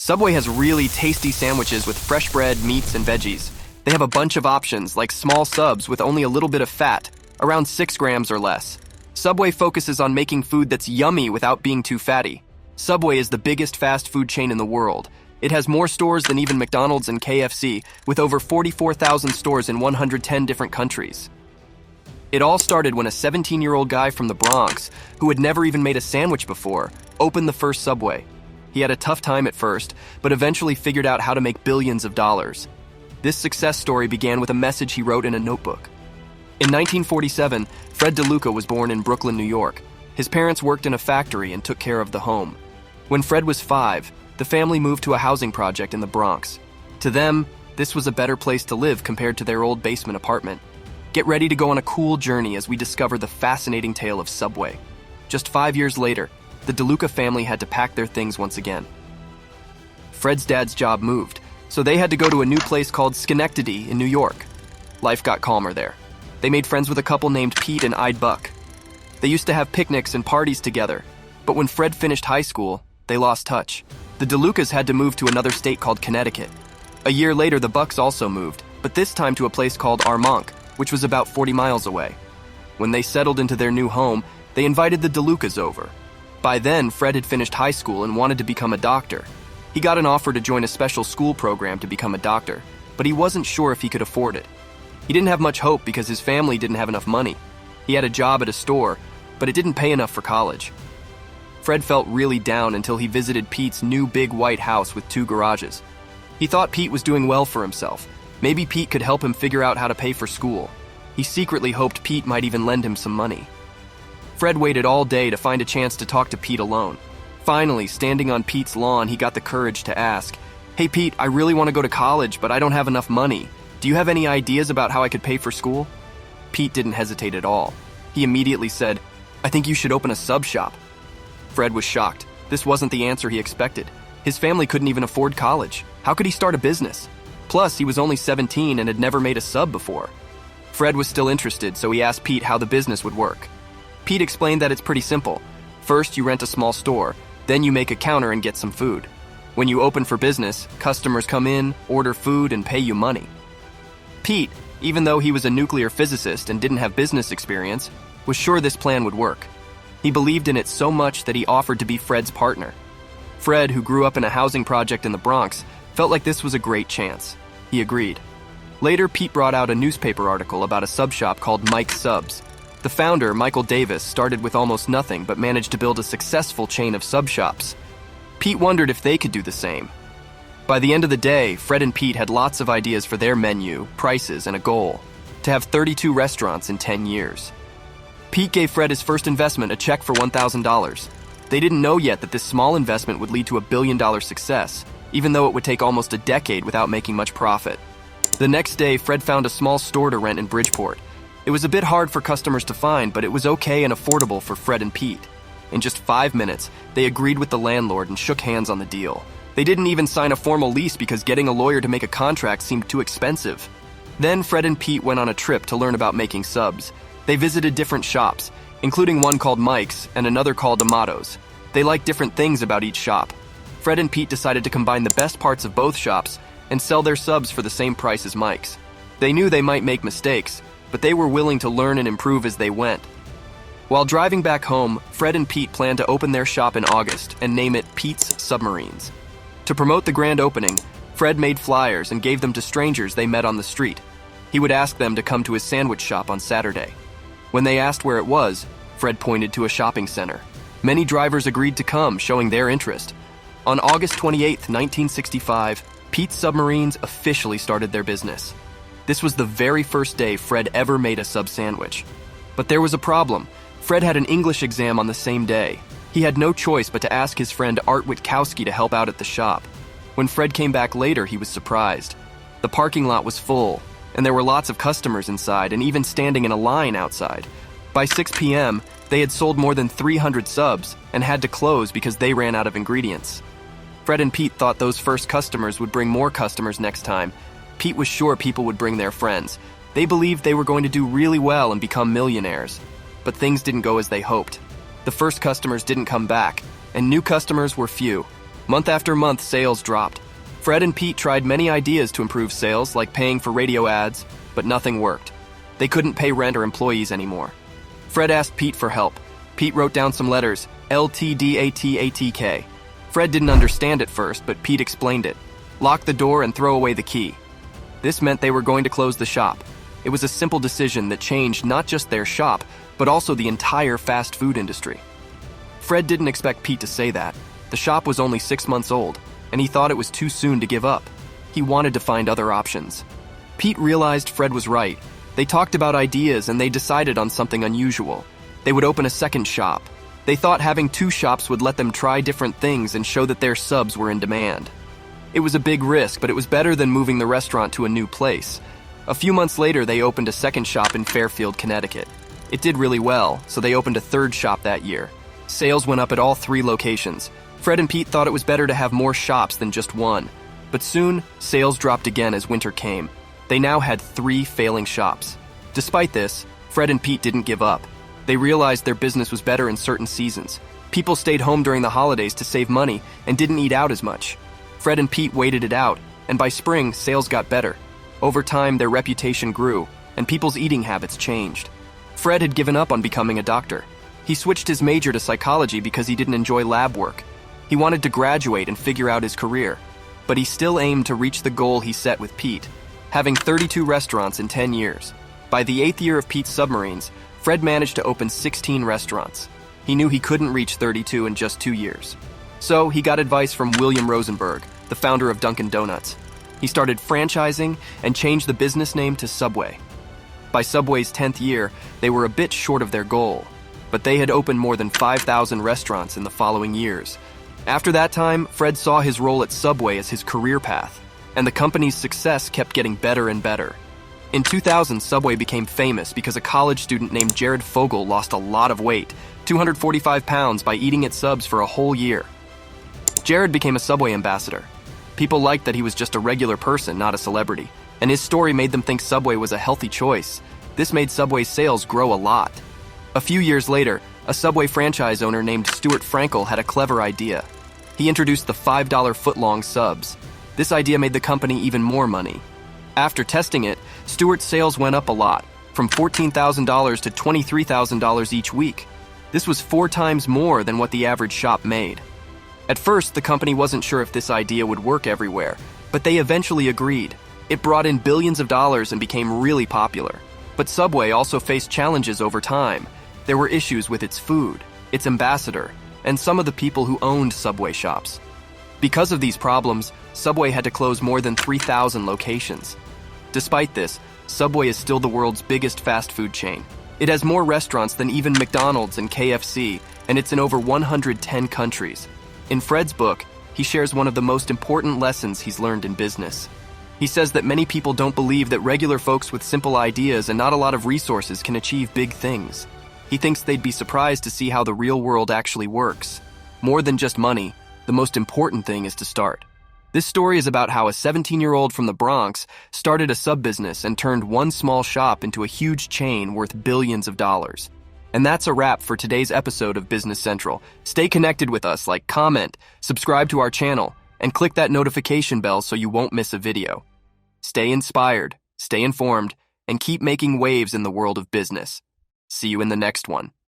Subway has really tasty sandwiches with fresh bread, meats, and veggies. They have a bunch of options, like small subs with only a little bit of fat, around 6 grams or less. Subway focuses on making food that's yummy without being too fatty. Subway is the biggest fast food chain in the world. It has more stores than even McDonald's and KFC, with over 44,000 stores in 110 different countries. It all started when a 17-year-old guy from the Bronx, who had never even made a sandwich before, opened the first Subway. He had a tough time at first, but eventually figured out how to make billions of dollars. This success story began with a message he wrote in a notebook. In 1947, Fred DeLuca was born in Brooklyn, New York. His parents worked in a factory and took care of the home. When Fred was 5, the family moved to a housing project in the Bronx. To them, this was a better place to live compared to their old basement apartment. Get ready to go on a cool journey as we discover the fascinating tale of Subway. Just 5 years later, the DeLuca family had to pack their things once again. Fred's dad's job moved, so they had to go to a new place called Schenectady in New York. Life got calmer there. They made friends with a couple named Pete and Ide Buck. They used to have picnics and parties together, but when Fred finished high school, they lost touch. The DeLucas had to move to another state called Connecticut. A year later, the Bucks also moved, but this time to a place called Armonk, which was about 40 miles away. When they settled into their new home, they invited the DeLucas over. By then, Fred had finished high school and wanted to become a doctor. He got an offer to join a special school program to become a doctor, but he wasn't sure if he could afford it. He didn't have much hope because his family didn't have enough money. He had a job at a store, but it didn't pay enough for college. Fred felt really down until he visited Pete's new big white house with 2 garages. He thought Pete was doing well for himself. Maybe Pete could help him figure out how to pay for school. He secretly hoped Pete might even lend him some money. Fred waited all day to find a chance to talk to Pete alone. Finally, standing on Pete's lawn, he got the courage to ask, "Hey Pete, I really want to go to college, but I don't have enough money. Do you have any ideas about how I could pay for school?" Pete didn't hesitate at all. He immediately said, "I think you should open a sub shop." Fred was shocked. This wasn't the answer he expected. His family couldn't even afford college. How could he start a business? Plus, he was only 17 and had never made a sub before. Fred was still interested, so he asked Pete how the business would work. Pete explained that it's pretty simple. First, you rent a small store, then you make a counter and get some food. When you open for business, customers come in, order food, and pay you money. Pete, even though he was a nuclear physicist and didn't have business experience, was sure this plan would work. He believed in it so much that he offered to be Fred's partner. Fred, who grew up in a housing project in the Bronx, felt like this was a great chance. He agreed. Later, Pete brought out a newspaper article about a sub shop called Mike's Subs. The founder, Michael Davis, started with almost nothing but managed to build a successful chain of sub shops. Pete wondered if they could do the same. By the end of the day, Fred and Pete had lots of ideas for their menu, prices, and a goal: to have 32 restaurants in 10 years. Pete gave Fred his first investment, a check for $1,000. They didn't know yet that this small investment would lead to a billion-dollar success, even though it would take almost a decade without making much profit. The next day, Fred found a small store to rent in Bridgeport. It was a bit hard for customers to find, but it was okay and affordable for Fred and Pete. In just 5 minutes, they agreed with the landlord and shook hands on the deal. They didn't even sign a formal lease because getting a lawyer to make a contract seemed too expensive. Then Fred and Pete went on a trip to learn about making subs. They visited different shops, including one called Mike's and another called Amato's. They liked different things about each shop. Fred and Pete decided to combine the best parts of both shops and sell their subs for the same price as Mike's. They knew they might make mistakes, but they were willing to learn and improve as they went. While driving back home, Fred and Pete planned to open their shop in August and name it Pete's Submarines. To promote the grand opening, Fred made flyers and gave them to strangers they met on the street. He would ask them to come to his sandwich shop on Saturday. When they asked where it was, Fred pointed to a shopping center. Many drivers agreed to come, showing their interest. On August 28, 1965, Pete's Submarines officially started their business. This was the very first day Fred ever made a sub sandwich. But there was a problem. Fred had an English exam on the same day. He had no choice but to ask his friend Art Witkowski to help out at the shop. When Fred came back later, he was surprised. The parking lot was full, and there were lots of customers inside and even standing in a line outside. By 6 p.m., they had sold more than 300 subs and had to close because they ran out of ingredients. Fred and Pete thought those first customers would bring more customers next time. Pete was sure people would bring their friends. They believed they were going to do really well and become millionaires. But things didn't go as they hoped. The first customers didn't come back, and new customers were few. Month after month, sales dropped. Fred and Pete tried many ideas to improve sales, like paying for radio ads, but nothing worked. They couldn't pay rent or employees anymore. Fred asked Pete for help. Pete wrote down some letters, LTDATATK. Fred didn't understand at first, but Pete explained it. Lock the door and throw away the key. This meant they were going to close the shop. It was a simple decision that changed not just their shop, but also the entire fast food industry. Fred didn't expect Pete to say that. The shop was only 6 months old, and he thought it was too soon to give up. He wanted to find other options. Pete realized Fred was right. They talked about ideas and they decided on something unusual. They would open a second shop. They thought having 2 shops would let them try different things and show that their subs were in demand. It was a big risk, but it was better than moving the restaurant to a new place. A few months later, they opened a second shop in Fairfield, Connecticut. It did really well, so they opened a third shop that year. Sales went up at all 3 locations. Fred and Pete thought it was better to have more shops than just one. But soon, sales dropped again as winter came. They now had 3 failing shops. Despite this, Fred and Pete didn't give up. They realized their business was better in certain seasons. People stayed home during the holidays to save money and didn't eat out as much. Fred and Pete waited it out, and by spring, sales got better. Over time, their reputation grew, and people's eating habits changed. Fred had given up on becoming a doctor. He switched his major to psychology because he didn't enjoy lab work. He wanted to graduate and figure out his career, but he still aimed to reach the goal he set with Pete, having 32 restaurants in 10 years. By the 8th year of Pete's Submarines, Fred managed to open 16 restaurants. He knew he couldn't reach 32 in just 2 years. So he got advice from William Rosenberg, the founder of Dunkin' Donuts. He started franchising and changed the business name to Subway. By Subway's 10th year, they were a bit short of their goal, but they had opened more than 5,000 restaurants in the following years. After that time, Fred saw his role at Subway as his career path, and the company's success kept getting better and better. In 2000, Subway became famous because a college student named Jared Fogle lost a lot of weight, 245 pounds, by eating at Subs for a whole year. Jared became a Subway ambassador. People liked that he was just a regular person, not a celebrity, and his story made them think Subway was a healthy choice. This made Subway's sales grow a lot. A few years later, a Subway franchise owner named Stuart Frankel had a clever idea. He introduced the $5 footlong subs. This idea made the company even more money. After testing it, Stuart's sales went up a lot, from $14,000 to $23,000 each week. This was 4 times more than what the average shop made. At first, the company wasn't sure if this idea would work everywhere, but they eventually agreed. It brought in billions of dollars and became really popular. But Subway also faced challenges over time. There were issues with its food, its ambassador, and some of the people who owned Subway shops. Because of these problems, Subway had to close more than 3,000 locations. Despite this, Subway is still the world's biggest fast food chain. It has more restaurants than even McDonald's and KFC, and it's in over 110 countries. In Fred's book, he shares one of the most important lessons he's learned in business. He says that many people don't believe that regular folks with simple ideas and not a lot of resources can achieve big things. He thinks they'd be surprised to see how the real world actually works. More than just money, the most important thing is to start. This story is about how a 17-year-old from the Bronx started a sub business and turned one small shop into a huge chain worth billions of dollars. And that's a wrap for today's episode of Business Central. Stay connected with us, like, comment, subscribe to our channel, and click that notification bell so you won't miss a video. Stay inspired, stay informed, and keep making waves in the world of business. See you in the next one.